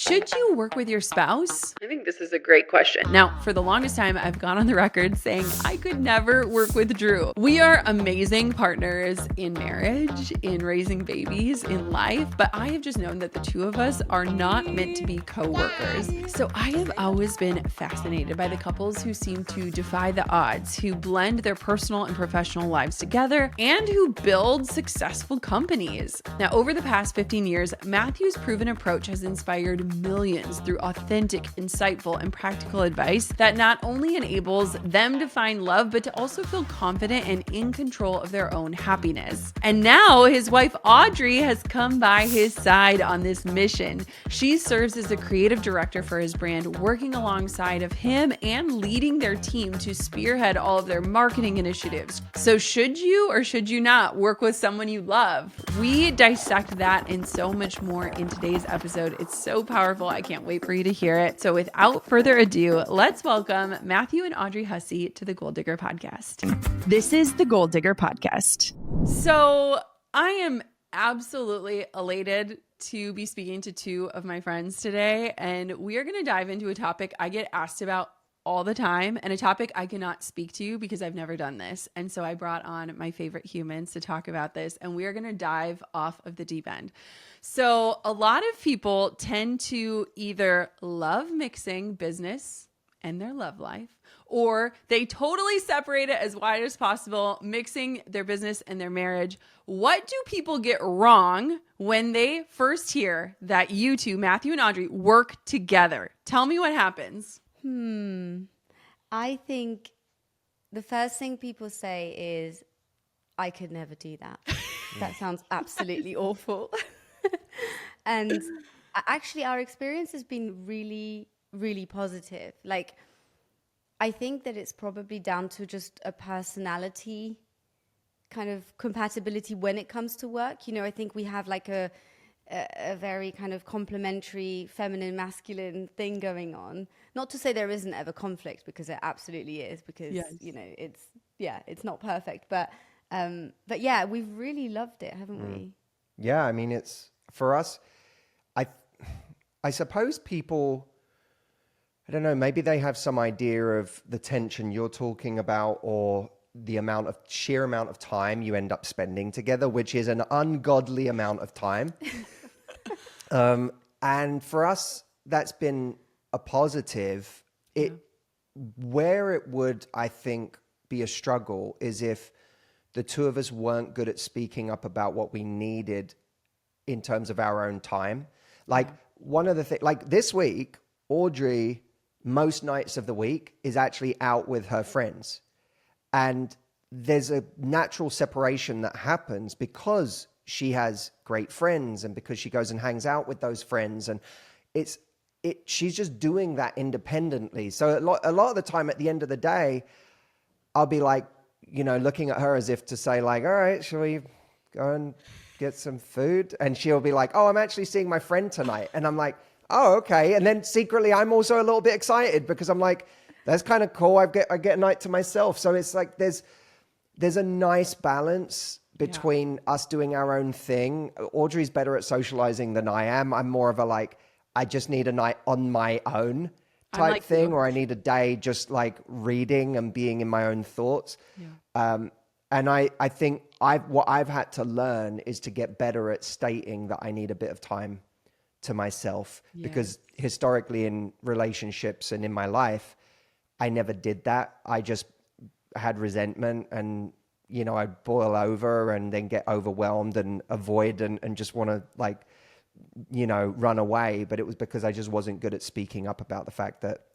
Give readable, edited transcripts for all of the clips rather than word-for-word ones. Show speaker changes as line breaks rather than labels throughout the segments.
Should you work with your spouse?
I think this is a great question.
Now, for the longest time, I've gone on the record saying I could never work with Drew. We are amazing partners in marriage, in raising babies, in life, but I have just known that the two of us are not meant to be co-workers. So I have always been fascinated by the couples who seem to defy the odds, who blend their personal and professional lives together, and who build successful companies. Now, over the past 15 years, Matthew's proven approach has inspired millions through authentic, insightful, and practical advice that not only enables them to find love, but to also feel confident and in control of their own happiness. And now his wife, Audrey, has come by his side on this mission. She serves as the creative director for his brand, working alongside of him and leading their team to spearhead all of their marketing initiatives. So should you or should you not work with someone you love? We dissect that and so much more in today's episode. It's so powerful. I can't wait for you to hear it. So without further ado, let's welcome Matthew and Audrey Hussey to the Goal Digger Podcast.
This is the Goal Digger Podcast.
So I am absolutely elated to be speaking to two of my friends today, and we are going to dive into a topic I get asked about all the time and a topic I cannot speak to because I've never done this. And so I brought on my favorite humans to talk about this, and we are going to dive off of the deep end. So a lot of people tend to either love mixing business and their love life, or they totally separate it as wide as possible, mixing their business and their marriage. What do people get wrong when they first hear that you two, Matthew and Audrey, work together? Tell me what happens.
I think the first thing people say is, I could never do that. That sounds absolutely awful. And actually, our experience has been really, really positive. Like, I think that it's probably down to just a personality kind of compatibility when it comes to work. You know, I think we have like a very kind of complementary feminine masculine thing going on. Not to say there isn't ever conflict, because it absolutely is, because you know, it's not perfect, but yeah, we've really loved it, haven't we?
Yeah, I mean, it's for us, I suppose people, I don't know, maybe they have some idea of the tension you're talking about, or the sheer amount of time you end up spending together, which is an ungodly amount of time. And for us, that's been a positive. Where it would, I think, be a struggle is if the two of us weren't good at speaking up about what we needed in terms of our own time. Like one of the things, like this week, Audrey, most nights of the week, is actually out with her friends. And there's a natural separation that happens because she has great friends and because she goes and hangs out with those friends. And she's just doing that independently. So a lot of the time at the end of the day, I'll be like, you know, looking at her as if to say like, all right, shall we go and get some food? And she'll be like, oh, I'm actually seeing my friend tonight. And I'm like, oh, okay. And then secretly, I'm also a little bit excited because I'm like, that's kind of cool. I get a night to myself. So it's like there's a nice balance between us doing our own thing. Audrey's better at socializing than I am. I'm more of a like, I just need a night on my own type like thing, or I need a day just like reading and being in my own thoughts. Yeah. And I think what I've had to learn is to get better at stating that I need a bit of time to myself, because historically in relationships and in my life, I never did that. I just had resentment, and, you know, I'd boil over and then get overwhelmed and avoid and just want to like, you know, run away. But it was because I just wasn't good at speaking up about the fact that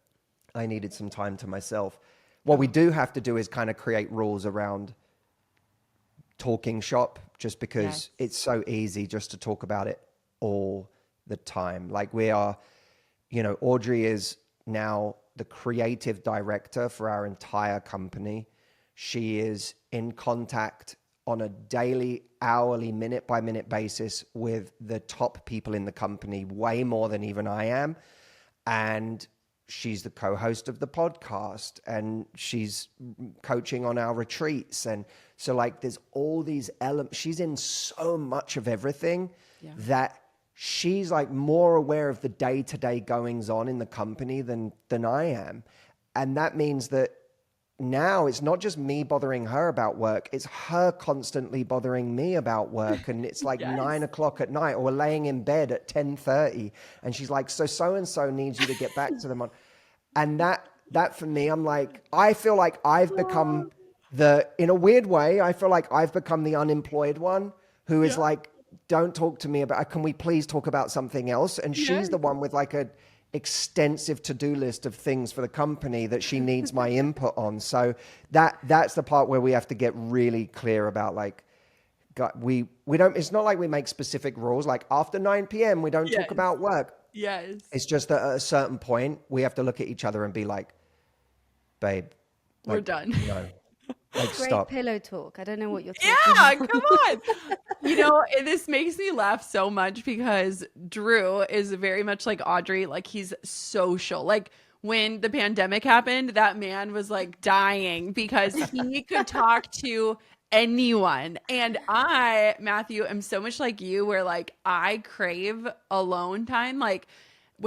I needed some time to myself. What we do have to do is kind of create rules around talking shop, just because it's so easy just to talk about it all the time. Like we are, you know, Audrey is now the creative director for our entire company. She is in contact on a daily, hourly, minute by minute basis with the top people in the company, way more than even I am. And she's the co-host of the podcast, and she's coaching on our retreats. And so like there's all these elements. She's in so much of everything that she's like more aware of the day-to-day goings on in the company than I am. And that means that now it's not just me bothering her about work, it's her constantly bothering me about work. And it's like 9 o'clock at night, or we're laying in bed at 10:30, and she's like, so-and-so needs you to get back to them on. And that for me, I'm like, I feel like I've become in a weird way, I feel like I've become the unemployed one who is like, don't talk to me about, can we please talk about something else? And she's the one with like a extensive to-do list of things for the company that she needs my input on. So that's the part where we have to get really clear about, like, we don't, it's not like we make specific rules, like after 9 p.m. we don't talk about work.
Yes.
It's just that at a certain point we have to look at each other and be like, babe, like,
we're done.
No. Like,
Great
stop.
pillow talk. I don't know what you're talking about.
Come on. You know, this makes me laugh so much because Drew is very much like Audrey. Like, he's social. Like, when the pandemic happened, that man was like dying because he could talk to anyone. And I, Matthew, am so much like you, where like I crave alone time. Like,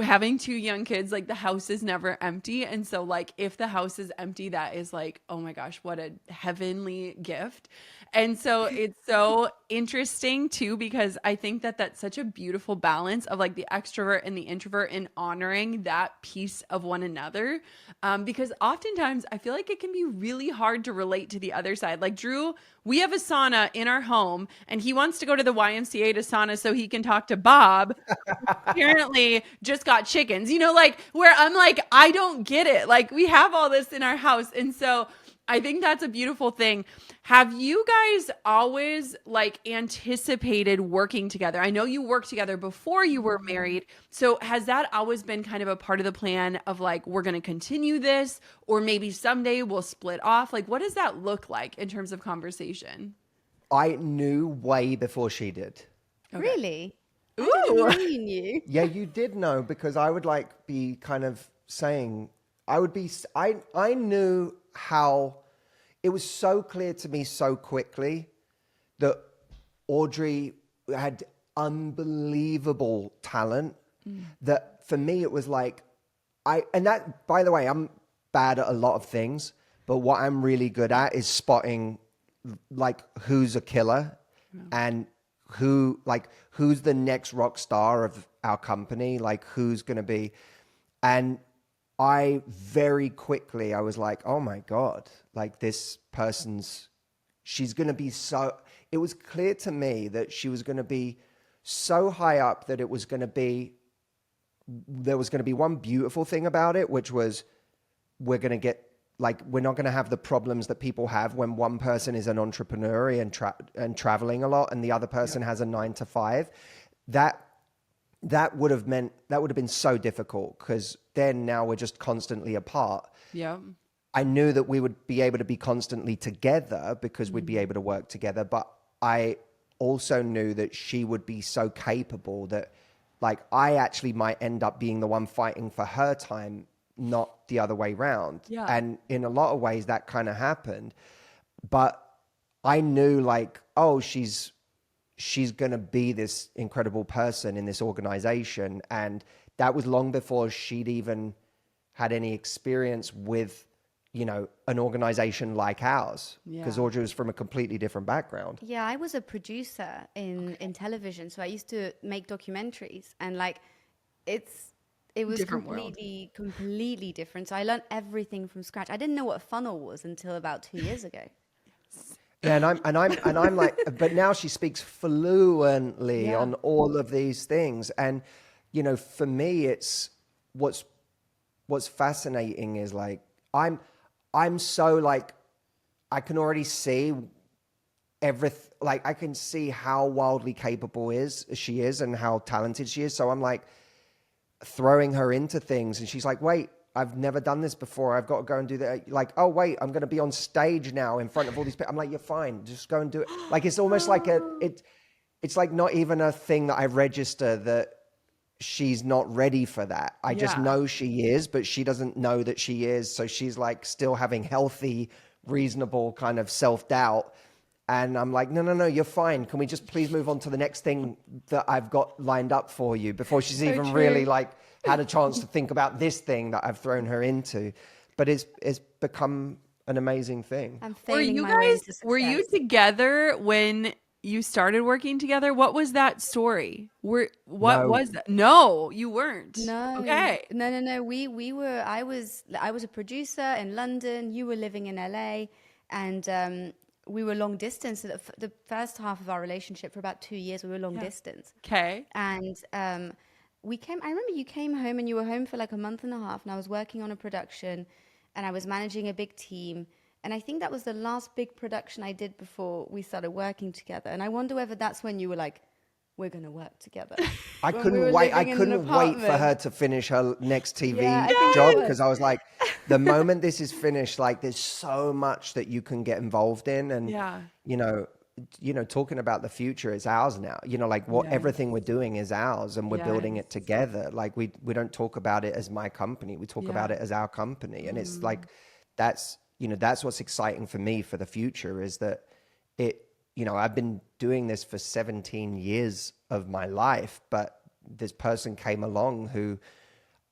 having 2 young kids, like the house is never empty. And so like if the house is empty, that is like, oh my gosh, what a heavenly gift. And so it's so interesting too, because I think that that's such a beautiful balance of like the extrovert and the introvert, and honoring that piece of one another. Because oftentimes I feel like it can be really hard to relate to the other side. Like Drew, we have a sauna in our home and he wants to go to the YMCA to sauna so he can talk to Bob. Apparently just got chickens, you know, like where I'm like, I don't get it. Like we have all this in our house. And so I think that's a beautiful thing. Have you guys always like anticipated working together? I know you worked together before you were married. So has that always been kind of a part of the plan of like, we're going to continue this, or maybe someday we'll split off? Like, what does that look like in terms of conversation?
I knew way before she did.
Okay. Really?
Ooh.
I didn't know you knew.
Yeah, you did know, because I would like be kind of saying, I knew how it was so clear to me so quickly that Audrey had unbelievable talent, that for me it was like, and that, by the way, I'm bad at a lot of things, but what I'm really good at is spotting like who's a killer and who's the next rock star of our company, like who's going to be. And I very quickly, I was like, oh my God, like this she's going to be so, it was clear to me that she was going to be so high up that there was going to be one beautiful thing about it, which was we're going to get, like, we're not going to have the problems that people have when one person is an entrepreneur and traveling a lot and the other person has a 9 to 5. That would have been so difficult, because then now we're just constantly apart.
Yeah.
I knew that we would be able to be constantly together because we'd be able to work together. But I also knew that she would be so capable that, like, I actually might end up being the one fighting for her time, not the other way around.
Yeah.
And in a lot of ways that kind of happened. But I knew, like, oh, she's going to be this incredible person in this organization. And that was long before she'd even had any experience with, you know, an organization like ours, because Audrey was from a completely different background.
Yeah, I was a producer in television. So I used to make documentaries, and like, it was
Different
completely different. So I learned everything from scratch. I didn't know what a funnel was until about 2 years ago.
Yeah, and I'm like, but now she speaks fluently on all of these things. And, you know, for me, it's what's fascinating is, like, I'm so, like, I can already see everything. Like, I can see how wildly capable she is and how talented she is. So I'm like throwing her into things, and she's like, wait, I've never done this before. I've got to go and do that. Like, oh, wait, I'm going to be on stage now in front of all these people. I'm like, you're fine. Just go and do it. Like, it's almost like it's like not even a thing that I register that she's not ready for that. I just know she is, but she doesn't know that she is. So she's like still having healthy, reasonable kind of self-doubt. And I'm like, no, you're fine. Can we just please move on to the next thing that I've got lined up for you before she's even really like had a chance to think about this thing that I've thrown her into. But it's become an amazing thing.
I'm failing my way into success.
Were you together when you started working together? What was that story? Was that? No, you weren't.
No.
Okay.
No. We were. I was a producer in London. You were living in LA, and we were long distance. The first half of our relationship, for about 2 years, we were long distance.
Okay.
And I remember you came home, and you were home for like a month and a half, and I was working on a production, and I was managing a big team. And I think that was the last big production I did before we started working together. And I wonder whether that's when you were like, we're going to work together.
I couldn't wait for her to finish her next TV job, because I was like, the moment this is finished, like there's so much that you can get involved in. And, you know, talking about the future, it's ours now, you know, like everything we're doing is ours, and we're building it together. Like we don't talk about it as my company. We talk about it as our company. And it's like, that's what's exciting for me for the future, is that I've been doing this for 17 years of my life, but this person came along who,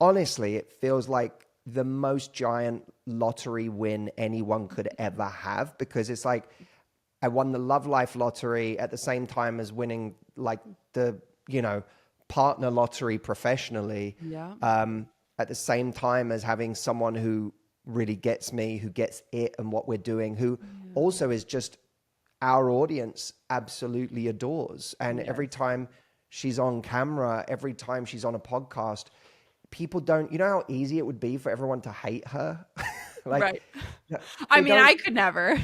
honestly, it feels like the most giant lottery win anyone could ever have, because it's like I won the Love Life lottery at the same time as winning like the, partner lottery professionally, at the same time as having someone who really gets me, who gets it and what we're doing, who also is just our audience absolutely adores. And every time she's on camera, every time she's on a podcast, people don't, how easy it would be for everyone to hate her.
Right. I mean, I could never.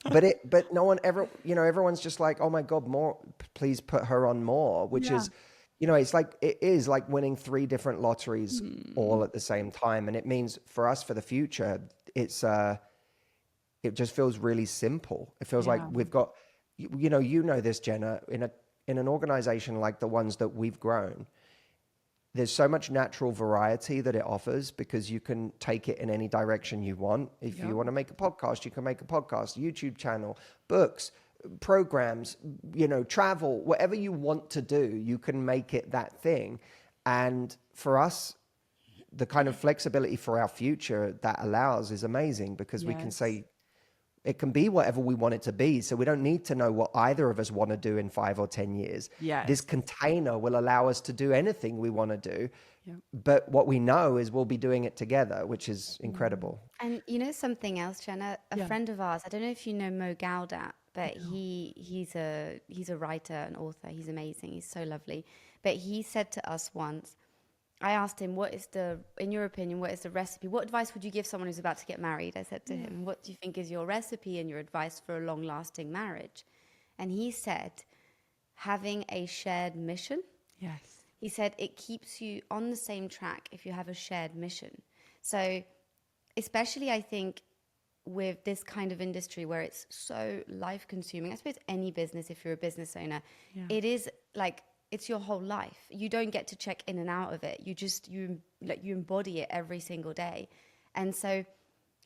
But no one ever, everyone's just like, oh my God, more, please put her on more, which is, it is like winning 3 different lotteries all at the same time. And it means for us, for the future, it just feels really simple. It feels like we've got, this, Jenna, in an organization like the ones that we've grown, there's so much natural variety that it offers, because you can take it in any direction you want. If you want to make a podcast, you can make a podcast, YouTube channel, books, programs, travel, whatever you want to do, you can make it that thing. And for us, the kind of flexibility for our future that allows is amazing, because we can say, it can be whatever we want it to be. So we don't need to know what either of us want to do in 5 or 10 years. This container will allow us to do anything we want to do. But what we know is we'll be doing it together, which is incredible.
And something else, Jenna, a friend of ours, I don't know if you know Mo Gaudat, but he's a writer and author. He's amazing. He's so lovely. But he said to us once, I asked him, in your opinion, what is the recipe? What advice would you give someone who's about to get married? I said to him, what do you think is your recipe and your advice for a long-lasting marriage? And he said, having a shared mission.
Yes.
He said, it keeps you on the same track if you have a shared mission. So especially, I think, with this kind of industry where it's so life-consuming, I suppose any business, if you're a business owner, it is like, it's your whole life. You don't get to check in and out of it. You embody it every single day. And so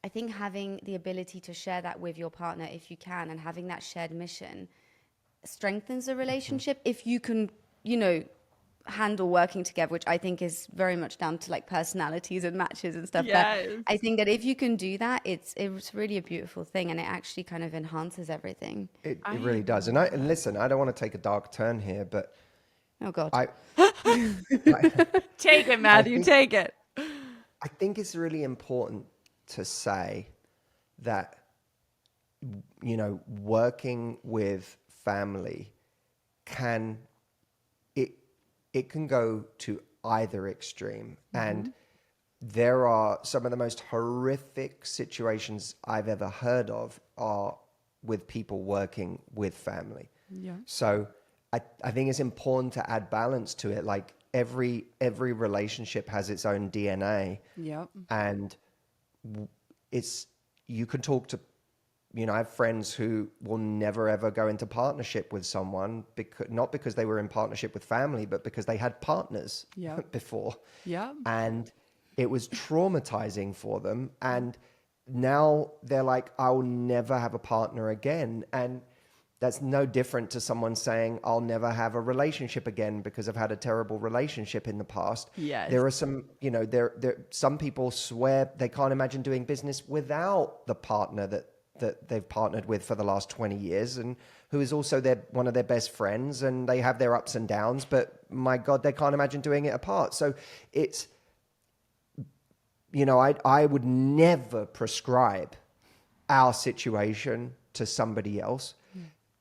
I think having the ability to share that with your partner, if you can, and having that shared mission strengthens the relationship. If you can, handle working together, which I think is very much down to like personalities and matches and stuff. But I think that if you can do that, it's really a beautiful thing, and it actually kind of enhances everything.
It really does. And listen, I don't want to take a dark turn here, but
oh God.
Take it, Matthew, take it.
I think it's really important to say that, working with family it can go to either extreme. And there are some of the most horrific situations I've ever heard of are with people working with family. So I think it's important to add balance to it. Like every relationship has its own DNA. And you can talk to, I have friends who will never ever go into partnership with someone, not because they were in partnership with family, but because they had partners before. And it was traumatizing for them. And now they're like, I'll never have a partner again. And that's no different to someone saying, I'll never have a relationship again because I've had a terrible relationship in the past.
Yes.
There are some, some people swear they can't imagine doing business without the partner that they've partnered with for the last 20 years and who is also one of their best friends, and they have their ups and downs, but my God, they can't imagine doing it apart. So it's, I would never prescribe our situation to somebody else.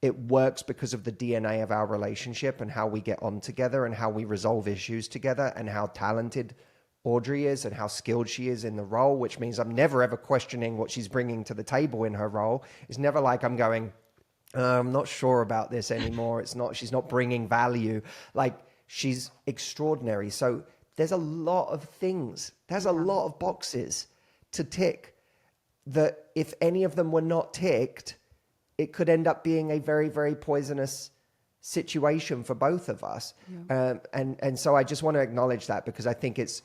It works because of the DNA of our relationship and how we get on together and how we resolve issues together and how talented Audrey is and how skilled she is in the role, which means I'm never ever questioning what she's bringing to the table in her role. It's never like I'm going, I'm not sure about this anymore. She's not bringing value. Like, she's extraordinary. So there's a lot of things. There's a lot of boxes to tick that if any of them were not ticked, it could end up being a very, very poisonous situation for both of us. Yeah. And so I just want to acknowledge that, because I think this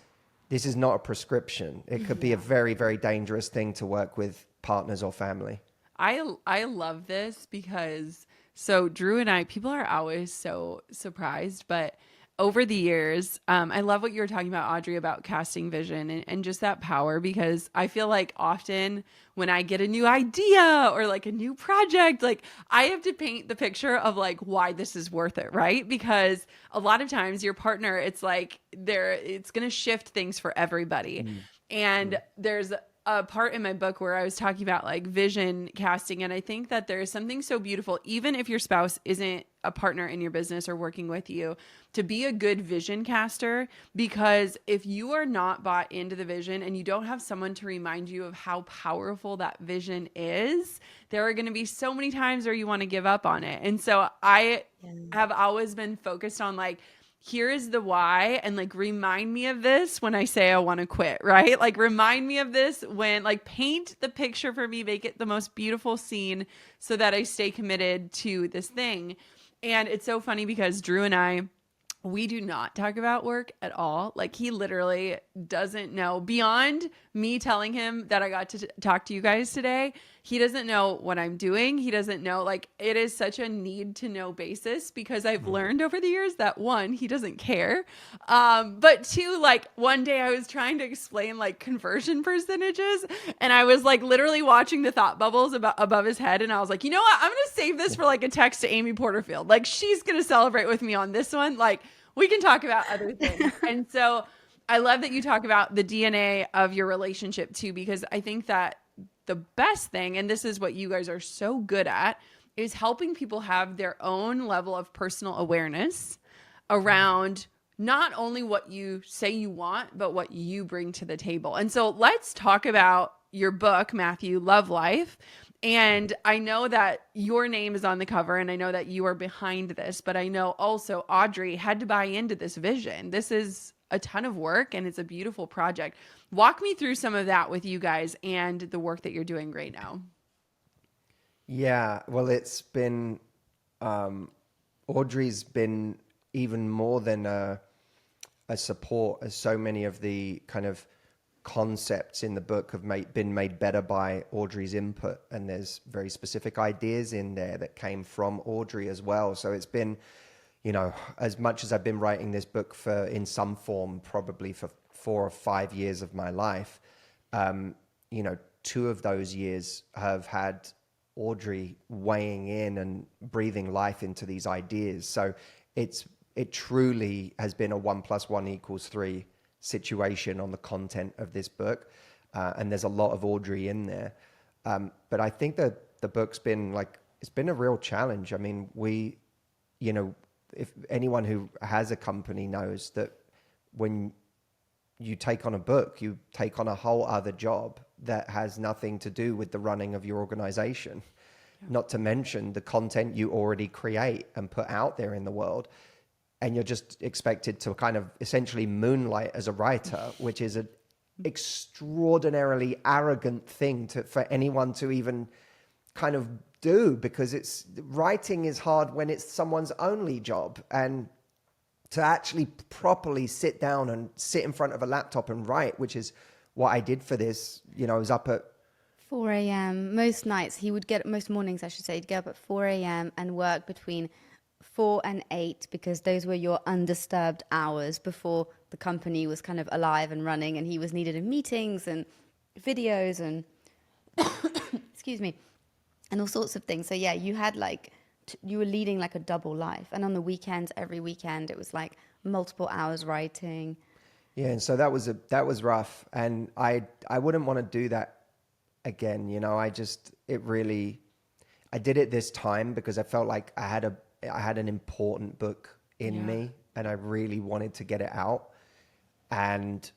is not a prescription. It could be a very, very dangerous thing to work with partners or family.
I love this because so Drew and I, people are always so surprised, but over the years, I love what you were talking about, Audrey, about casting vision and just that power, because I feel like often when I get a new idea or like a new project, like I have to paint the picture of like why this is worth it, right? Because a lot of times your partner, it's like it's going to shift things for everybody. And there's a part in my book where I was talking about like vision casting. And I think that there's something so beautiful, even if your spouse isn't a partner in your business or working with you, to be a good vision caster. Because if you are not bought into the vision and you don't have someone to remind you of how powerful that vision is, there are going to be so many times where you want to give up on it. And so I have always been focused on like, here is the why, and like remind me of this when I say I want to quit, right? Like remind me of this when, like, paint the picture for me, make it the most beautiful scene so that I stay committed to this thing. And it's so funny because Drew and I, we do not talk about work at all. Like, he literally doesn't know, beyond me telling him that I got to talk to you guys today. He doesn't know what I'm doing. He doesn't know, like, it is such a need to know basis, because I've learned over the years that one, he doesn't care. But two, like, one day I was trying to explain like conversion percentages, and I was like literally watching the thought bubbles above his head. And I was like, you know what? I'm going to save this for like a text to Amy Porterfield. Like, she's going to celebrate with me on this one. Like, we can talk about other things. And so I love that you talk about the DNA of your relationship too, because I think that the best thing, and this is what you guys are so good at, is helping people have their own level of personal awareness around not only what you say you want, but what you bring to the table. And so let's talk about your book, Matthew, Love Life. And I know that your name is on the cover, and I know that you are behind this, but I know also Audrey had to buy into this vision. This is a ton of work, and it's a beautiful project. Walk me through some of that with you guys and the work that you're doing right now.
Yeah, well, it's been, Audrey's been even more than a support, as so many of the kind of concepts in the book have been made better by Audrey's input, and there's very specific ideas in there that came from Audrey as well. So it's been, as much as I've been writing this book in some form, probably for 4 or 5 years of my life, 2 of those years have had Audrey weighing in and breathing life into these ideas. So it truly has been a 1 + 1 = 3 situation on the content of this book. And there's a lot of Audrey in there. But I think that the book's been it's been a real challenge. I mean, if anyone who has a company knows that when you take on a book, you take on a whole other job that has nothing to do with the running of your organization, not to mention the content you already create and put out there in the world. And you're just expected to kind of essentially moonlight as a writer, which is an extraordinarily arrogant thing for anyone to even kind of do, because writing is hard when it's someone's only job. And to actually properly sit down and sit in front of a laptop and write, which is what I did for this, I was up at
4 a.m. Most nights most mornings I should say, he'd get up at 4 a.m. and work between 4 and 8 because those were your undisturbed hours before the company was kind of alive and running and he was needed in meetings and videos and excuse me, and all sorts of things. So yeah, you had like, you were leading like a double life. And on the weekends, every weekend, it was like multiple hours writing.
Yeah, and so that was rough, and I wouldn't want to do that again. You know, I did it this time because I felt like I had an important book in me, and I really wanted to get it out. And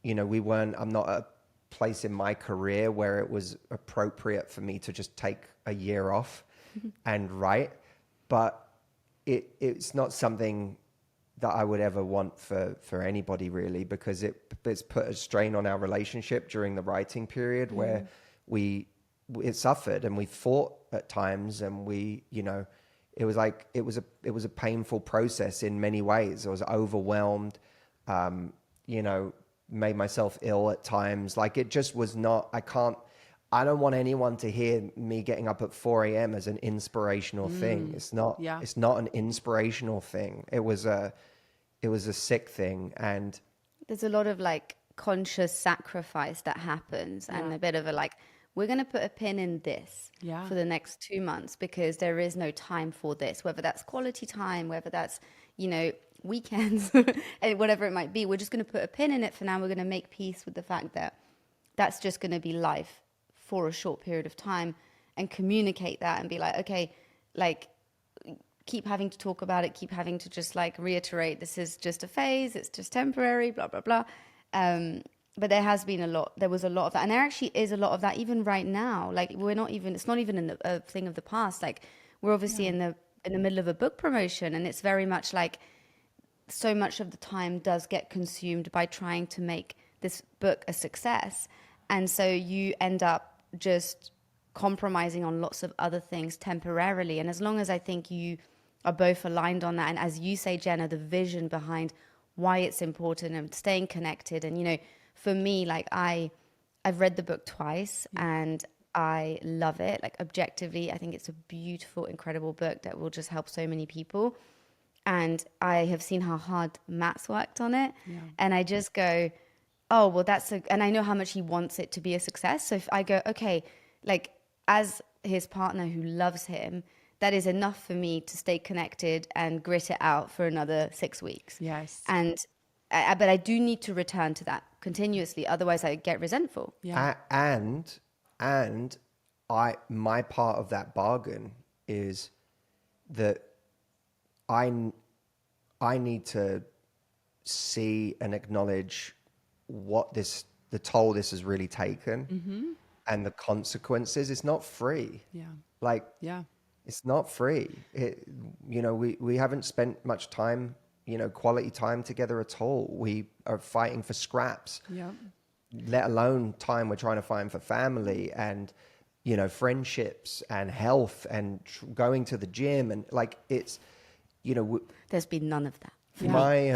you know, I'm not at a place in my career where it was appropriate for me to just take a year off and write, but it's not something that I would ever want for anybody really, because it's put a strain on our relationship during the writing period where it suffered and we fought at times, and we, you know, it was a painful process in many ways. I was overwhelmed, you know, made myself ill at times. Like it just was not, I don't want anyone to hear me getting up at 4 a.m. as an inspirational thing. It's not an inspirational thing. It was a sick thing. And
there's a lot of like conscious sacrifice that happens and a bit of a like, we're going to put a pin in this for the next 2 months because there is no time for this, whether that's quality time, whether that's, you know, weekends and whatever it might be. We're just going to put a pin in it for now. We're going to make peace with the fact that that's just going to be life for a short period of time, and communicate that and be like, okay, like keep having to talk about it, keep having to just like reiterate, this is just a phase, it's just temporary, blah, blah, blah. But there was a lot of that. And there actually is a lot of that even right now. Like it's not even a thing of the past. Like we're obviously in the middle of a book promotion, and it's very much like so much of the time does get consumed by trying to make this book a success. And so you end up just compromising on lots of other things temporarily. And as long as I think you are both aligned on that, and as you say, Jenna, the vision behind why it's important and staying connected. And, you know, for me, like I've read the book twice and I love it. Like objectively, I think it's a beautiful, incredible book that will just help so many people. And I have seen how hard Matt's worked on it. Yeah. And I just go, oh, well, and I know how much he wants it to be a success. So if I go, okay, like as his partner who loves him, that is enough for me to stay connected and grit it out for another 6 weeks.
Yes.
But I do need to return to that continuously. Otherwise I get resentful.
Yeah. And my part of that bargain is that I need to see and acknowledge the toll this has really taken and the consequences. It's not free. It's not free. You know, we haven't spent much time, you know, quality time together at all. We are fighting for scraps, let alone time we're trying to find for family and, you know, friendships and health and going to the gym. And like, it's, you know,
there's been none of that.
My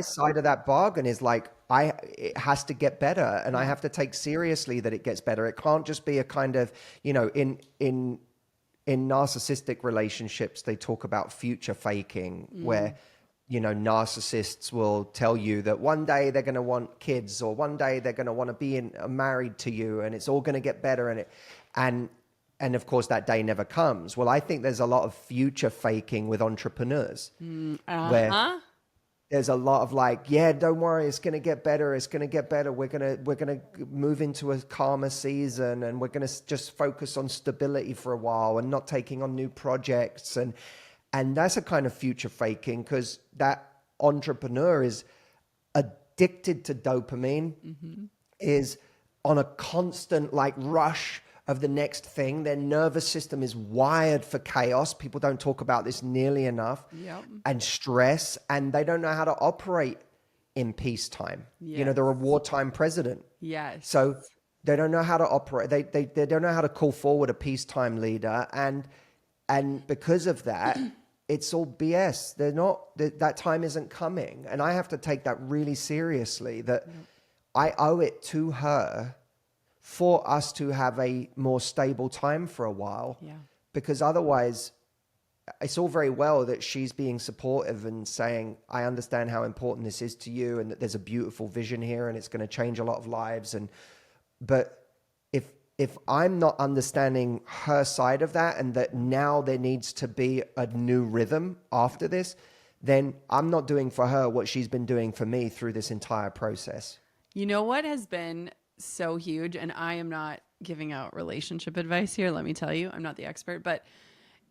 side of that bargain is like, it has to get better, and I have to take seriously that it gets better. It can't just be a kind of, you know, in narcissistic relationships, they talk about future faking, where, you know, narcissists will tell you that one day they're going to want kids, or one day they're going to want to be married to you, and it's all going to get better. And of course, that day never comes. Well, I think there's a lot of future faking with entrepreneurs where there's a lot of like, yeah, don't worry, it's going to get better. It's going to get better. We're going to move into a calmer season, and we're going to just focus on stability for a while and not taking on new projects. And that's a kind of future faking, because that entrepreneur is addicted to dopamine, is on a constant like rush of the next thing. Their nervous system is wired for chaos. People don't talk about this nearly enough. And stress, and they don't know how to operate in peacetime. You know, they're a wartime president. So they don't know how to operate. They don't know how to call forward a peacetime leader. And because of that, it's all BS. That time isn't coming. And I have to take that really seriously, that I owe it to her for us to have a more stable time for a while.
Yeah.
Because otherwise, it's all very well that she's being supportive and saying, I understand how important this is to you and that there's a beautiful vision here and it's going to change a lot of lives. But if I'm not understanding her side of that and that now there needs to be a new rhythm after this, then I'm not doing for her what she's been doing for me through this entire process.
You know what has been so huge, and I am not giving out relationship advice here, let me tell you, I'm not the expert, but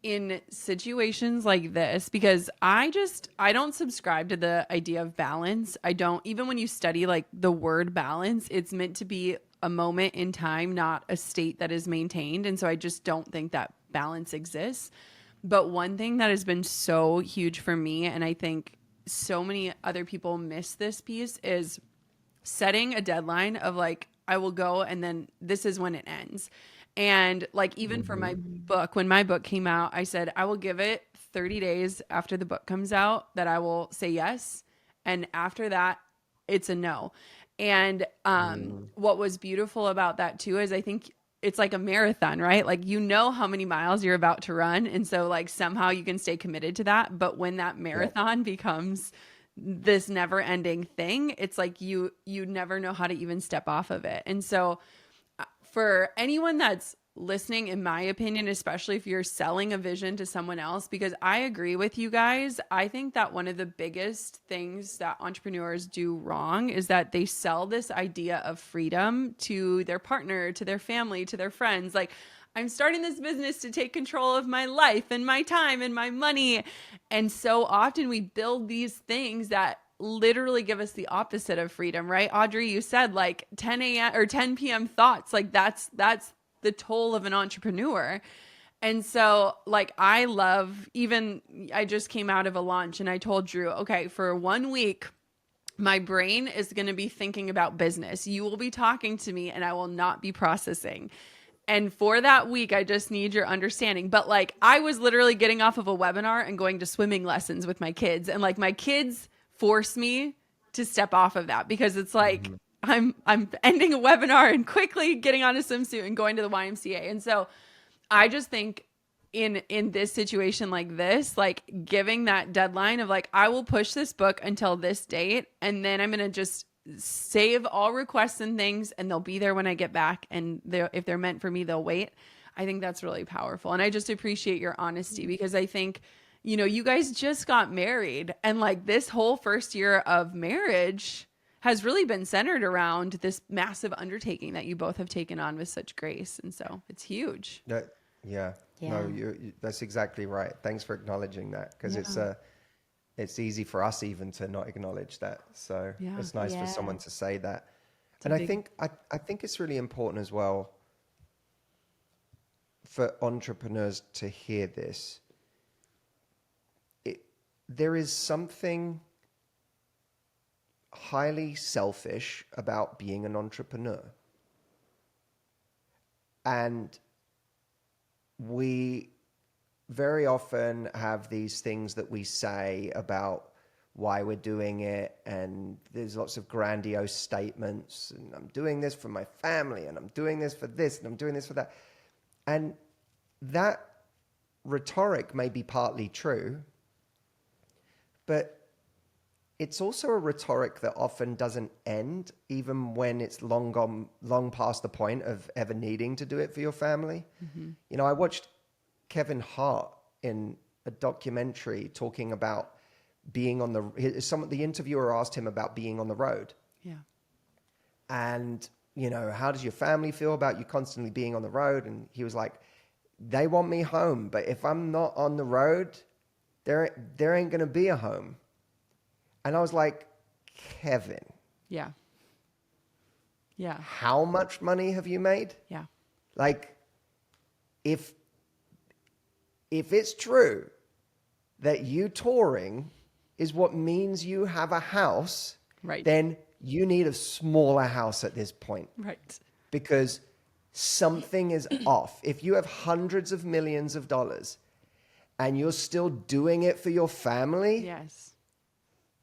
in situations like this, because I don't subscribe to the idea of balance. I don't, even when you study like the word balance, it's meant to be a moment in time, not a state that is maintained. And so I just don't think that balance exists. But one thing that has been so huge for me, and I think so many other people miss this piece, is setting a deadline of like, I will go and then this is when it ends. And like, even for my book, when my book came out, I said, I will give it 30 days after the book comes out that I will say yes. And after that, it's a no. And what was beautiful about that too is I think it's like a marathon, right? Like, you know how many miles you're about to run. And so like somehow you can stay committed to that. But when that marathon becomes this never ending thing, it's like you never know how to even step off of it. And so for anyone that's listening, in my opinion, especially if you're selling a vision to someone else, because I agree with you guys, I think that one of the biggest things that entrepreneurs do wrong is that they sell this idea of freedom to their partner, to their family, to their friends. Like, I'm starting this business to take control of my life and my time and my money. And so often we build these things that literally give us the opposite of freedom, right? Audrey, you said like 10 a.m. or 10 p.m. thoughts. Like that's the toll of an entrepreneur. And so like, I just came out of a launch and I told Drew, okay, for 1 week, my brain is going to be thinking about business. You will be talking to me and I will not be processing. And for that week, I just need your understanding. But like, I was literally getting off of a webinar and going to swimming lessons with my kids. And like, my kids force me to step off of that because it's like, I'm ending a webinar and quickly getting on a swimsuit and going to the YMCA. And so I just think in this situation like this, like giving that deadline of like, I will push this book until this date. And then I'm going to just save all requests and things and they'll be there when I get back. And if they're meant for me, they'll wait. I think that's really powerful. And I just appreciate your honesty because I think, you know, you guys just got married and like this whole first year of marriage has really been centered around this massive undertaking that you both have taken on with such grace. And so it's huge.
Yeah. No, that's exactly right. Thanks for acknowledging that because it's easy for us even to not acknowledge that. So it's nice for someone to say that. And I think it's really important as well for entrepreneurs to hear this. There is something highly selfish about being an entrepreneur. And we very often have these things that we say about why we're doing it. And there's lots of grandiose statements. And I'm doing this for my family. And I'm doing this for this. And I'm doing this for that. And that rhetoric may be partly true. But it's also a rhetoric that often doesn't end, even when it's long past the point of ever needing to do it for your family. Mm-hmm. You know, I watched Kevin Hart in a documentary talking about being on the interviewer asked him about being on the road. Yeah. And, you know, how does your family feel about you constantly being on the road? And he was like, they want me home, but if I'm not on the road, there ain't going to be a home. And I was like, Kevin. Yeah. Yeah. How much money have you made? Yeah. Like, if it's true that you touring is what means you have a house, right, then you need a smaller house at this point. Right. Because something is off. If you have hundreds of millions of dollars and you're still doing it for your family, yes,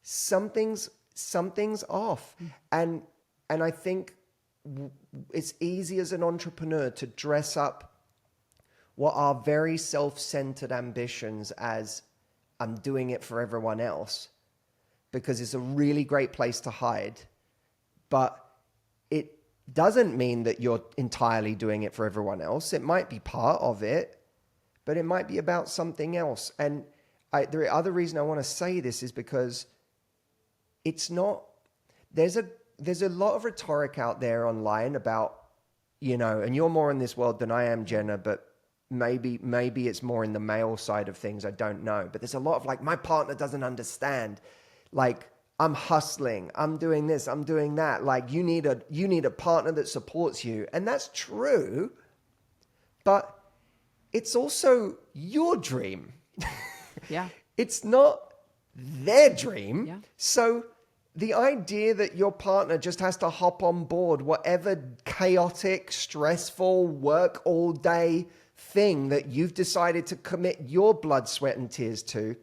something's off. And I think it's easy as an entrepreneur to dress up what are very self-centered ambitions as I'm doing it for everyone else, because it's a really great place to hide. But it doesn't mean that you're entirely doing it for everyone else. It might be part of it, but it might be about something else. And the other reason I want to say this is because it's not, there's a lot of rhetoric out there online about, and you're more in this world than I am, Jenna, but maybe it's more in the male side of things. I don't know. But there's a lot of like, my partner doesn't understand. Like, I'm hustling, I'm doing this, I'm doing that. Like, you need a partner that supports you. And that's true, but it's also your dream.
Yeah.
It's not their dream.
Yeah.
So the idea that your partner just has to hop on board whatever chaotic, stressful, work all day thing that you've decided to commit your blood, sweat, and tears to,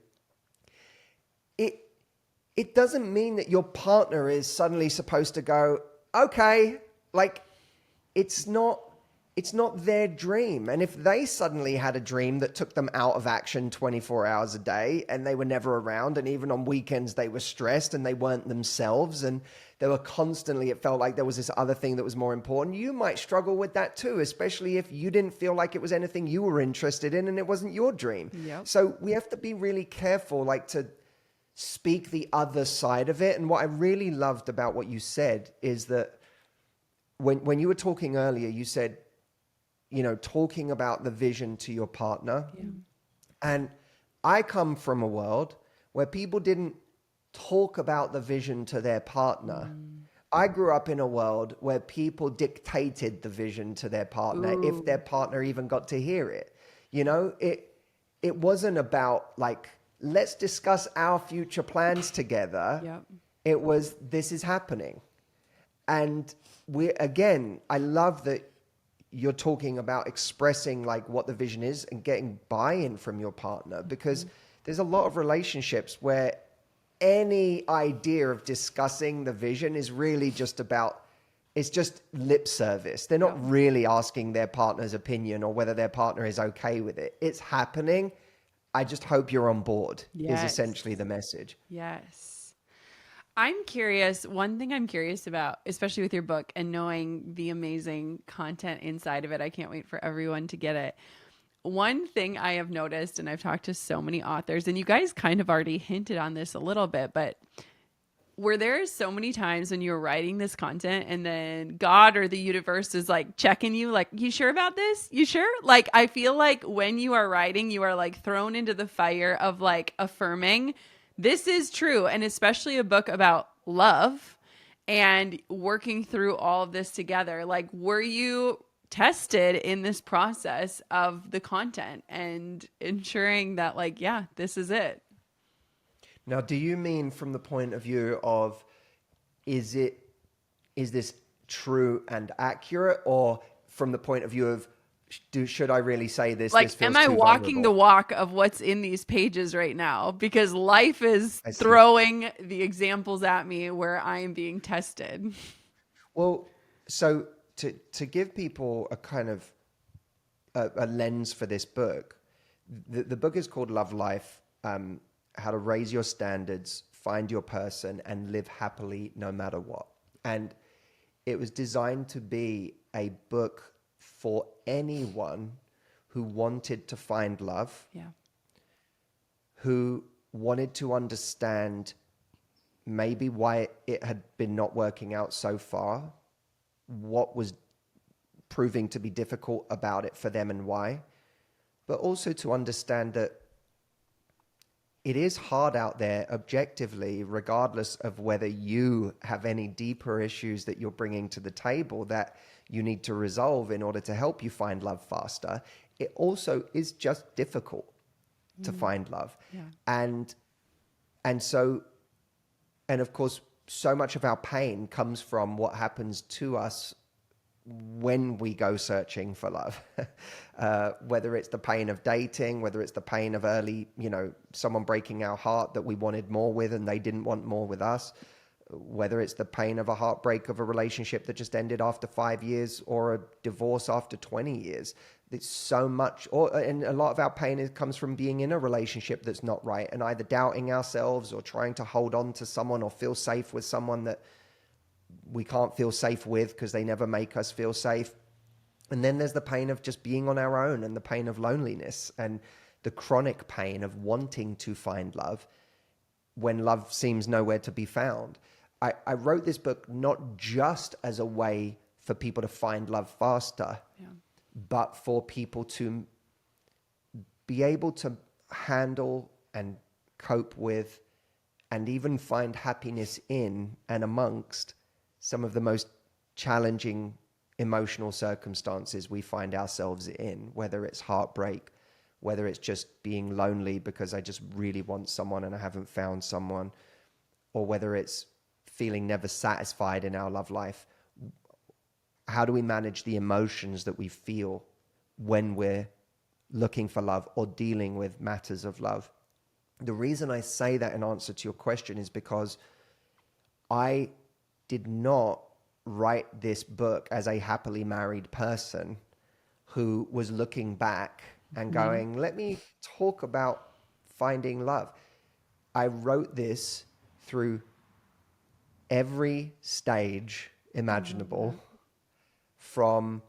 it doesn't mean that your partner is suddenly supposed to go, okay, like it's not their dream. And if they suddenly had a dream that took them out of action 24 hours a day and they were never around, and even on weekends they were stressed and they weren't themselves and they were constantly, it felt like there was this other thing that was more important, you might struggle with that too, especially if you didn't feel like it was anything you were interested in and it wasn't your dream.
Yep.
So we have to be really careful, like, to speak the other side of it. And what I really loved about what you said is that when you were talking earlier, you said, talking about the vision to your partner. Yeah. And I come from a world where people didn't talk about the vision to their partner. I grew up in a world where people dictated the vision to their partner, if their partner even got to hear it. It wasn't about like, let's discuss our future plans together. Yep. It was, this is happening. And I love that you're talking about expressing like what the vision is and getting buy-in from your partner, because there's a lot of relationships where any idea of discussing the vision is really just about, it's just lip service. They're not really asking their partner's opinion or whether their partner is okay with it. It's happening. I just hope you're on board, is essentially the message.
Yes. I'm curious. One thing I'm curious about, especially with your book and knowing the amazing content inside of it, I can't wait for everyone to get it. One thing I have noticed, and I've talked to so many authors, and you guys kind of already hinted on this a little bit, but were there so many times when you were writing this content and then God or the universe is like checking you, like, you sure about this? You sure? Like, I feel like when you are writing, you are like thrown into the fire of like affirming this is true. And especially a book about love and working through all of this together. Like, were you tested in this process of the content and ensuring that like, yeah, this is it?
Now, do you mean from the point of view of, is this true and accurate, or from the point of view of, should I really say this?
Like,
this feels
am I
too
walking the
vulnerable?
walk of what's in these pages right now? Because life is throwing the examples at me where I am being tested.
Well, so to give people a kind of a lens for this book, the book is called Love Life, How to Raise Your Standards, Find Your Person, and Live Happily No Matter What. And it was designed to be a book for anyone who wanted to find love, who wanted to understand maybe why it had been not working out so far, what was proving to be difficult about it for them and why, but also to understand that it is hard out there objectively, regardless of whether you have any deeper issues that you're bringing to the table that you need to resolve in order to help you find love faster. It also is just difficult to find love. Yeah. And of course, so much of our pain comes from what happens to us when we go searching for love, whether it's the pain of dating, whether it's the pain of early, someone breaking our heart that we wanted more with and they didn't want more with us, whether it's the pain of a heartbreak of a relationship that just ended after 5 years or a divorce after 20 years. It's so much, and a lot of our pain comes from being in a relationship that's not right and either doubting ourselves or trying to hold on to someone or feel safe with someone that we can't feel safe with because they never make us feel safe. And then there's the pain of just being on our own and the pain of loneliness and the chronic pain of wanting to find love when love seems nowhere to be found. I wrote this book not just as a way for people to find love faster, but for people to be able to handle and cope with and even find happiness in and amongst some of the most challenging emotional circumstances we find ourselves in, whether it's heartbreak, whether it's just being lonely because I just really want someone and I haven't found someone, or whether it's feeling never satisfied in our love life. How do we manage the emotions that we feel when we're looking for love or dealing with matters of love? The reason I say that in answer to your question is because I did not write this book as a happily married person who was looking back and going, let me talk about finding love. I wrote this through every stage imaginable. From,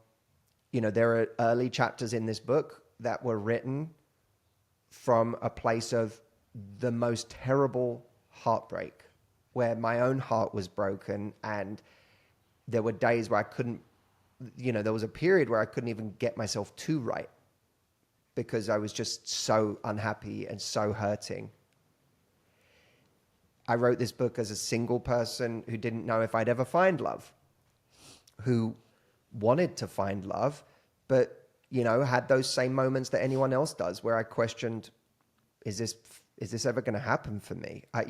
there are early chapters in this book that were written from a place of the most terrible heartbreak, where my own heart was broken, and there were days where I couldn't, there was a period where I couldn't even get myself to write because I was just so unhappy and so hurting. I wrote this book as a single person who didn't know if I'd ever find love, who wanted to find love, but, had those same moments that anyone else does where I questioned, is this ever going to happen for me? I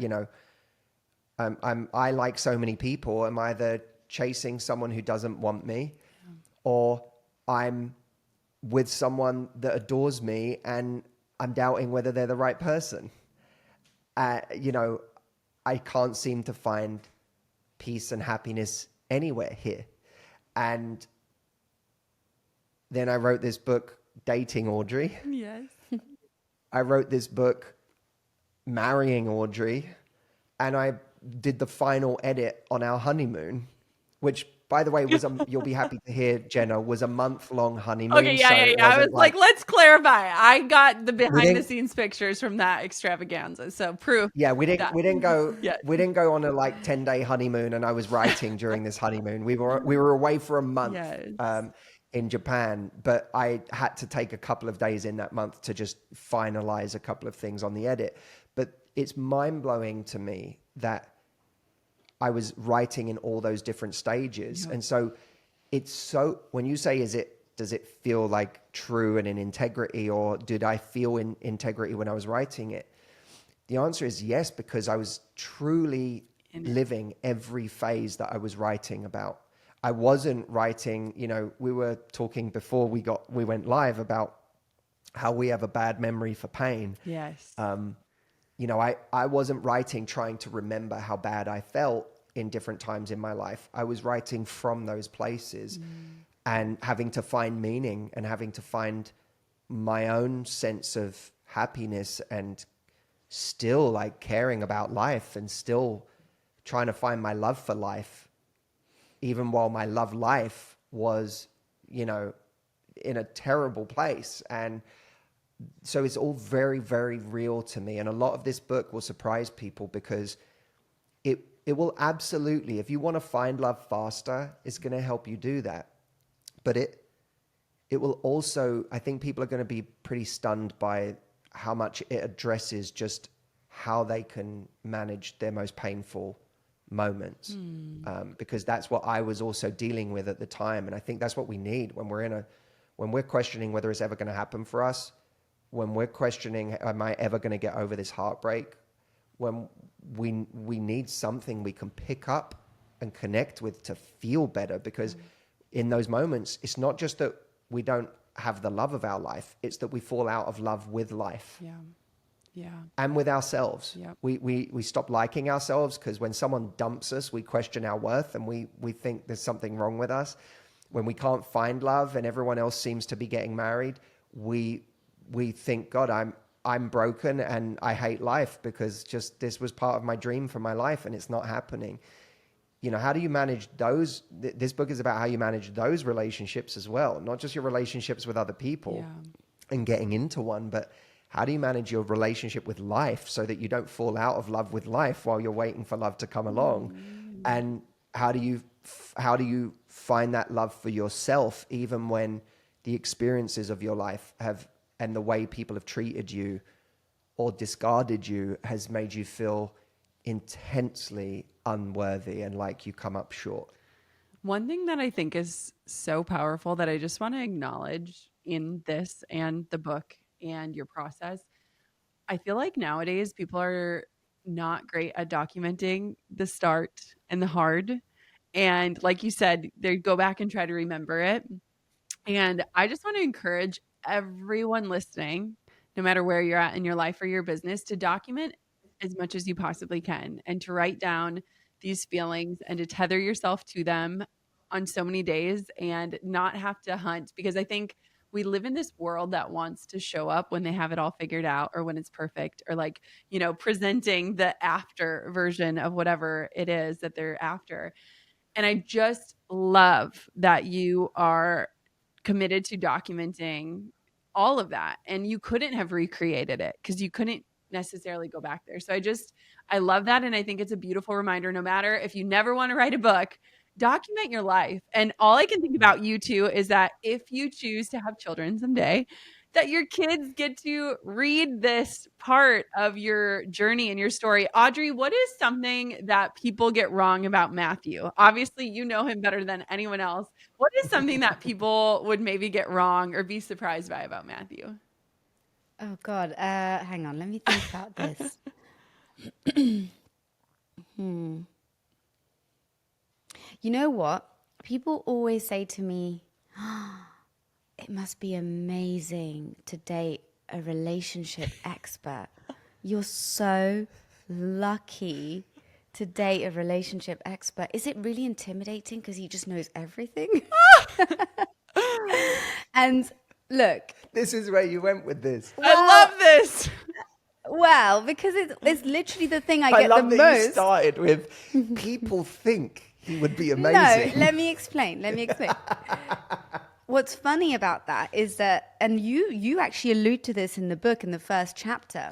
like so many people. I'm either chasing someone who doesn't want me, or I'm with someone that adores me and I'm doubting whether they're the right person. I can't seem to find peace and happiness anywhere here. And then I wrote this book, Dating Audrey.
Yes.
I wrote this book, Marrying Audrey. And I did the final edit on our honeymoon, which, by the way, you'll be happy to hear, Jenna, was a month-long honeymoon.
Okay, yeah. I was like, let's clarify. I got the behind-the-scenes pictures from that extravaganza, so proof.
Yeah, we didn't go.
Yeah.
We didn't go on a 10-day honeymoon, and I was writing during this honeymoon. We were away for a month in Japan, but I had to take a couple of days in that month to just finalize a couple of things on the edit. But it's mind-blowing to me that I was writing in all those different stages. And so when you say, does it feel like true and in integrity, or did I feel in integrity when I was writing it? The answer is yes, because I was truly living every phase that I was writing about. I wasn't writing, we were talking before we went live about how we have a bad memory for pain.
Yes.
I wasn't writing trying to remember how bad I felt in different times in my life. I was writing from those places and having to find meaning and having to find my own sense of happiness and still caring about life and still trying to find my love for life, even while my love life was, in a terrible place. And so it's all very, very real to me. And a lot of this book will surprise people because it will absolutely, if you want to find love faster, it's going to help you do that. But it will also, I think people are going to be pretty stunned by how much it addresses just how they can manage their most painful moments. Because that's what I was also dealing with at the time. And I think that's what we need when we're questioning whether it's ever going to happen for us, when we're questioning, am I ever going to get over this heartbreak? When we need something we can pick up and connect with to feel better, because in those moments, it's not just that we don't have the love of our life, it's that we fall out of love with life. and with ourselves.
Yep.
We stop liking ourselves because when someone dumps us, we question our worth and we think there's something wrong with us. When we can't find love and everyone else seems to be getting married, we think, God, I'm broken and I hate life because just this was part of my dream for my life and it's not happening. You know, how do you manage those? This book is about how you manage those relationships as well, not just your relationships with other people and getting into one, but how do you manage your relationship with life so that you don't fall out of love with life while you're waiting for love to come along? And how do you find that love for yourself, even when the experiences of your life and the way people have treated you or discarded you has made you feel intensely unworthy and like you come up short?
One thing that I think is so powerful that I just want to acknowledge in this and the book and your process, I feel like nowadays people are not great at documenting the start and the hard. And like you said, they go back and try to remember it. And I just want to encourage everyone listening, no matter where you're at in your life or your business, to document as much as you possibly can and to write down these feelings and to tether yourself to them on so many days and not have to hunt, because I think we live in this world that wants to show up when they have it all figured out or when it's perfect, or like, you know, presenting the after version of whatever it is that they're after. And I just love that you are committed to documenting all of that. And you couldn't have recreated it because you couldn't necessarily go back there. So I love that. And I think it's a beautiful reminder, no matter if you never want to write a book, document your life. And all I can think about you two is that if you choose to have children someday, that your kids get to read this part of your journey and your story. Audrey, what is something that people get wrong about Matthew? Obviously, you know him better than anyone else. What is something that people would maybe get wrong or be surprised by about Matthew?
Oh, God. Hang on. Let me think about this. You know what? People always say to me, it must be amazing to date a relationship expert. You're so lucky to date a relationship expert. Is it really intimidating because he just knows everything? And look.
This is where you went with this.
I love this.
Well, because it's literally the thing I get
love
the
that
most.
You started with people think he would be amazing.
No, let me explain. What's funny about that is that, and you actually allude to this in the book in the first chapter,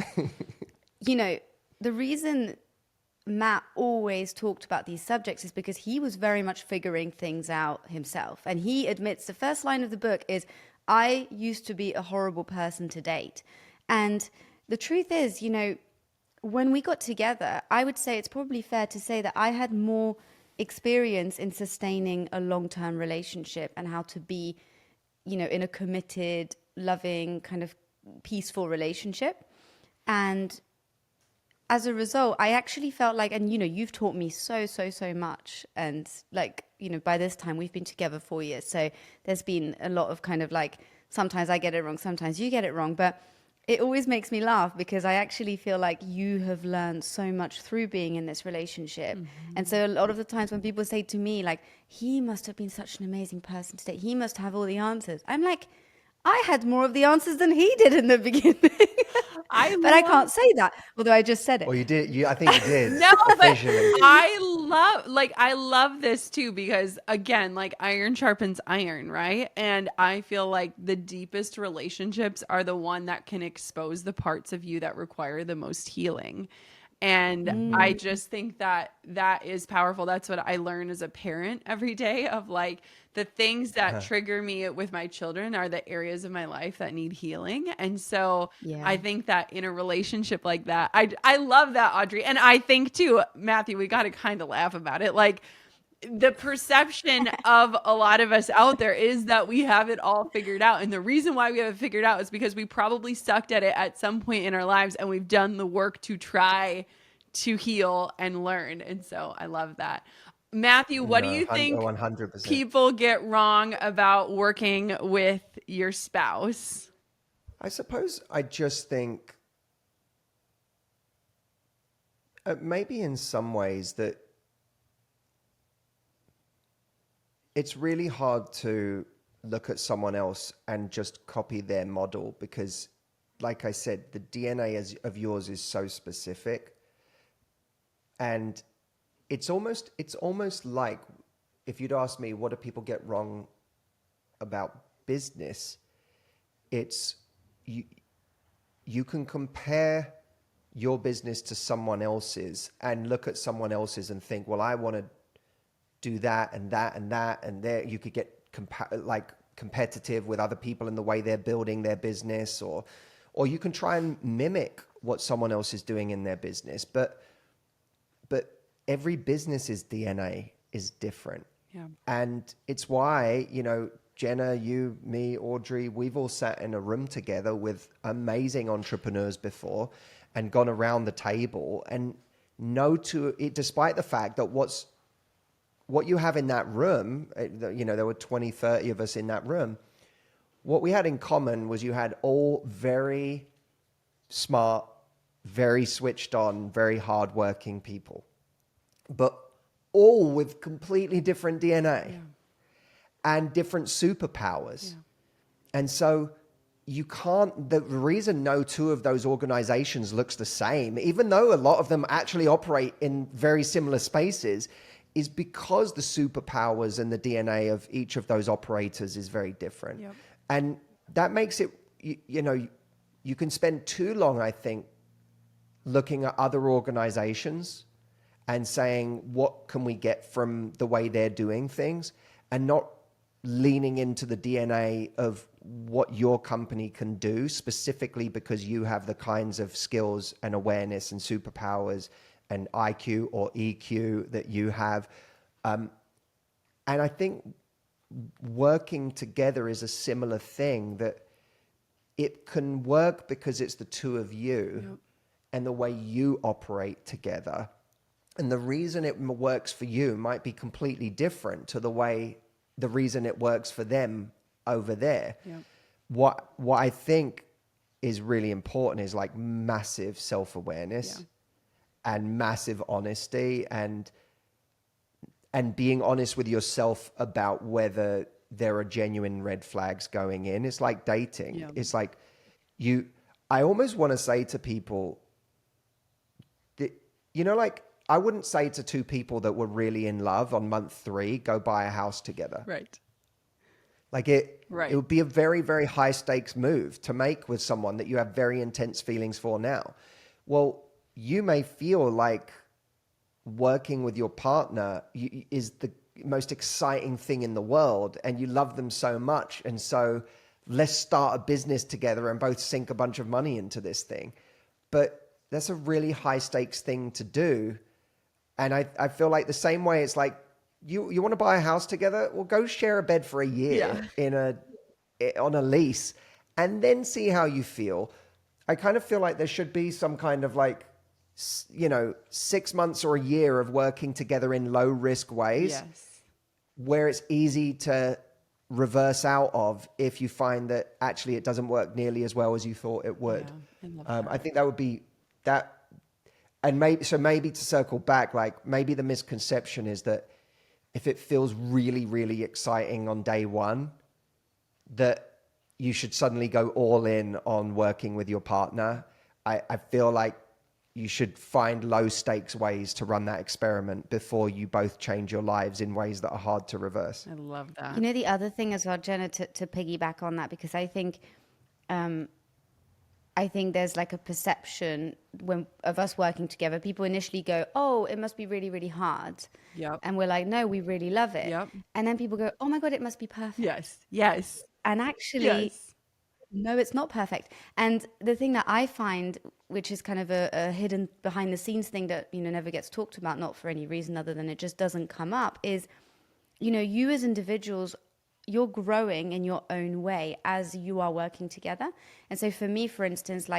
you know, the reason Matt always talked about these subjects is because he was very much figuring things out himself. And he admits, the first line of the book is, I used to be a horrible person to date. And the truth is, you know, when we got together, I would say it's probably fair to say that I had more experience in sustaining a long-term relationship and how to be, you know, in a committed, loving, kind of peaceful relationship. And as a result, I actually felt like, and, you know, you've taught me so much. And like, you know, by this time we've been together 4 years. So there's been a lot of kind of like, sometimes I get it wrong, sometimes you get it wrong. But it always makes me laugh because I actually feel like you have learned so much through being in this relationship. Mm-hmm. And so a lot of the times when people say to me, like, he must have been such an amazing person today, he must have all the answers, I'm like, I had more of the answers than he did in the beginning. But I can't say that, although I just said it.
Well, you did. I think you did.
No, but I love this too, because again, like iron sharpens iron, right? And I feel like the deepest relationships are the one that can expose the parts of you that require the most healing. And I just think that is powerful. That's what I learn as a parent every day, of like the things that trigger me with my children are the areas of my life that need healing. And so I think that in a relationship like that, I love that, Audrey. And I think too, Matthew, we got to kind of laugh about it. Like the perception of a lot of us out there is that we have it all figured out. And the reason why we have it figured out is because we probably sucked at it at some point in our lives and we've done the work to try to heal and learn. And so I love that. Matthew, what do you think
100%.
people get wrong about working with your spouse?
I suppose I just think maybe in some ways that it's really hard to look at someone else and just copy their model because, like I said, the DNA of yours is so specific. And it's almost like if you'd ask me, what do people get wrong about business? It's you can compare your business to someone else's and look at someone else's and think, well, I want to do that and that and that. And there you could get competitive with other people in the way they're building their business, or you can try and mimic what someone else is doing in their business. But every business's DNA is different.
Yeah.
And it's why, Jenna, you, me, Audrey, we've all sat in a room together with amazing entrepreneurs before and gone around the table and despite the fact that what you have in that room, there were 20, 30 of us in that room. What we had in common was you had all very smart, very switched on, very hardworking people, but all with completely different DNA and different superpowers. Yeah. And so the reason no two of those organizations looks the same, even though a lot of them actually operate in very similar spaces, is because the superpowers and the DNA of each of those operators is very different. Yep. And that makes it, you can spend too long, I think, looking at other organizations and saying, what can we get from the way they're doing things, and not leaning into the DNA of what your company can do, specifically because you have the kinds of skills and awareness and superpowers and IQ or EQ that you have. And I think working together is a similar thing, that it can work because it's the two of you. Yep. And the way you operate together. And the reason it works for you might be completely different to the reason it works for them over there. Yep. What I think is really important is like massive self-awareness and massive honesty and being honest with yourself about whether there are genuine red flags going in. It's like dating. Yep. It's like I almost want to say to people, I wouldn't say to two people that were really in love on month 3, go buy a house together.
Right.
Like it would be a very, very high stakes move to make with someone that you have very intense feelings for now. Well, you may feel like working with your partner is the most exciting thing in the world and you love them so much. And so let's start a business together and both sink a bunch of money into this thing. But that's a really high stakes thing to do. And I feel like the same way, it's like, you want to buy a house together? Well, go share a bed for a year on a lease and then see how you feel. I kind of feel like there should be some kind of 6 months or a year of working together in low risk ways where it's easy to reverse out of if you find that actually it doesn't work nearly as well as you thought it would. I think that would be that. And maybe to circle back, maybe the misconception is that if it feels really, really exciting on day one, that you should suddenly go all in on working with your partner. I feel like you should find low stakes ways to run that experiment before you both change your lives in ways that are hard to reverse.
I love that.
The other thing as well, Jenna, to piggyback on that, because I think there's like a perception of us working together. People initially go, oh, it must be really, really hard.
Yep.
And we're like, no, we really love it.
Yep.
And then people go, oh my God, it must be perfect.
Yes.
And actually, no, it's not perfect. And the thing that I find, which is kind of a hidden behind the scenes thing that, never gets talked about, not for any reason other than it just doesn't come up, is, you as individuals, you're growing in your own way as you are working together. And so for me, for instance,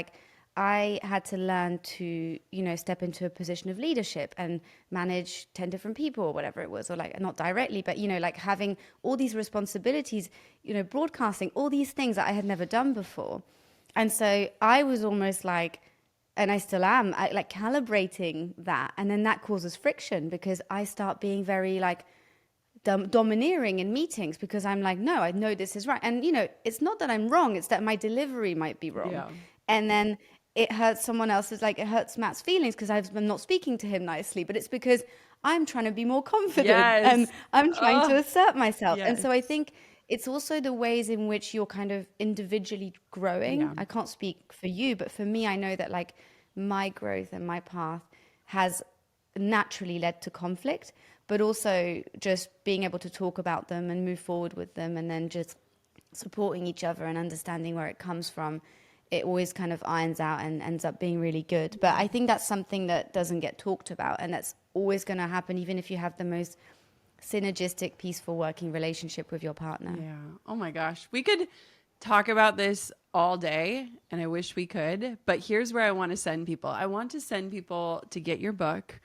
I had to learn to, step into a position of leadership and manage 10 different people or whatever it was, or not directly, but, having all these responsibilities, broadcasting, all these things that I had never done before. And so I was almost like, and I still am, like calibrating that. And then that causes friction because I start being very like domineering in meetings because I'm like, no, I know this is right. And, you know, it's not that I'm wrong. It's that my delivery might be wrong.
Yeah.
And then it hurts someone else's, like it hurts Matt's feelings because I'm not speaking to him nicely. But it's because I'm trying to be more confident and I'm trying to assert myself. And so I think it's also the ways in which you're kind of individually growing.
Yeah.
I can't speak for you, but for me, I know that like my growth and my path has naturally led to conflict, but also just being able to talk about them and move forward with them and then just supporting each other and understanding where it comes from. It always kind of irons out and ends up being really good. But I think that's something that doesn't get talked about, and that's always going to happen, even if you have the most synergistic, peaceful working relationship with your partner.
Yeah. Oh my gosh. We could talk about this all day, and I wish we could, but here's where I want to send people. I want to send people to get your book,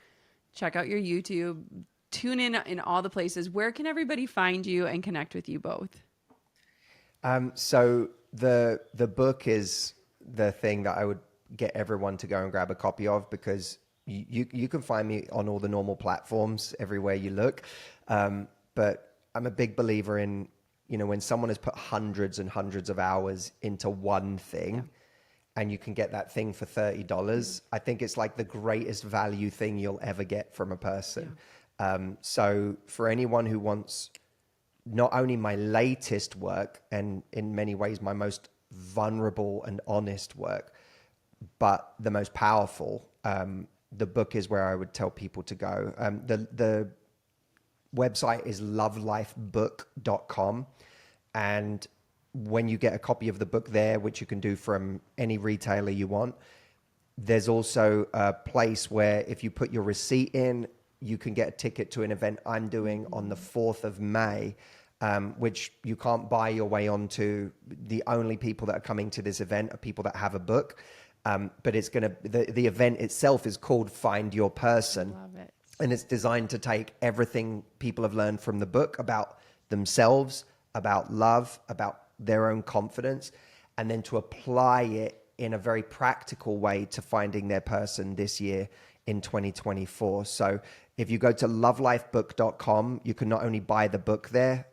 check out your YouTube, tune in all the places. Where can everybody find you and connect with you both?
So the book is the thing that I would get everyone to go and grab a copy of, because you can find me on all the normal platforms everywhere you look. But I'm a big believer in, you know, when someone has put hundreds and hundreds of hours into one thing and you can get that thing for $30, I think it's like the greatest value thing you'll ever get from a person. So for anyone who wants not only my latest work and in many ways my most vulnerable and honest work, but the most powerful, the book is where I would tell people to go. The website is lovelifebook.com. And when you get a copy of the book there, which you can do from any retailer you want, there's also a place where if you put your receipt in, you can get a ticket to an event I'm doing on the 4th of May, which you can't buy your way onto. The only people that are coming to this event are people that have a book. But it's going to, the event itself is called Find Your Person.
I love it.
And it's designed to take everything people have learned from the book about themselves, about love, about their own confidence, and then to apply it in a very practical way to finding their person this year in 2024. So if you go to lovelifebook.com, you can not only buy the book there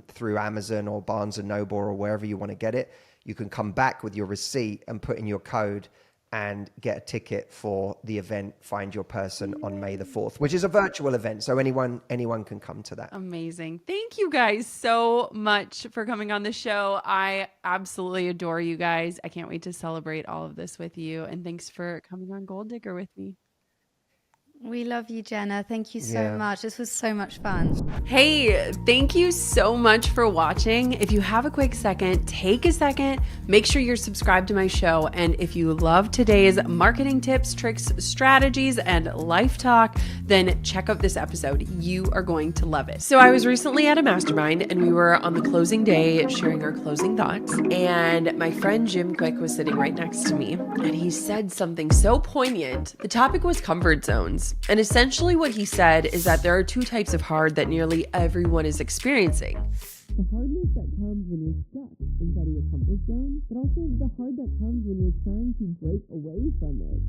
through Amazon or Barnes & Noble or wherever you want to get it, you can come back with your receipt and put in your code and get a ticket for the event Find Your Person on May the 4th, which is a virtual event. So anyone can come to that.
Amazing. Thank you guys so much for coming on the show. I absolutely adore you guys. I can't wait to celebrate all of this with you. And thanks for coming on Gold Digger with me.
We love you, Jenna. Thank you so much. This was so much fun.
Hey, thank you so much for watching. If you have a quick second, take a second, make sure you're subscribed to my show. And if you love today's marketing tips, tricks, strategies, and life talk, then check out this episode. You are going to love it. So I was recently at a mastermind and we were on the closing day sharing our closing thoughts. And my friend Jim Quick was sitting right next to me and he said something so poignant. The topic was comfort zones. And essentially what he said is that there are two types of hard that nearly everyone is experiencing. The hardness that comes when you're stuck inside of your comfort zone, but also the hard that comes when you're trying to break away from it.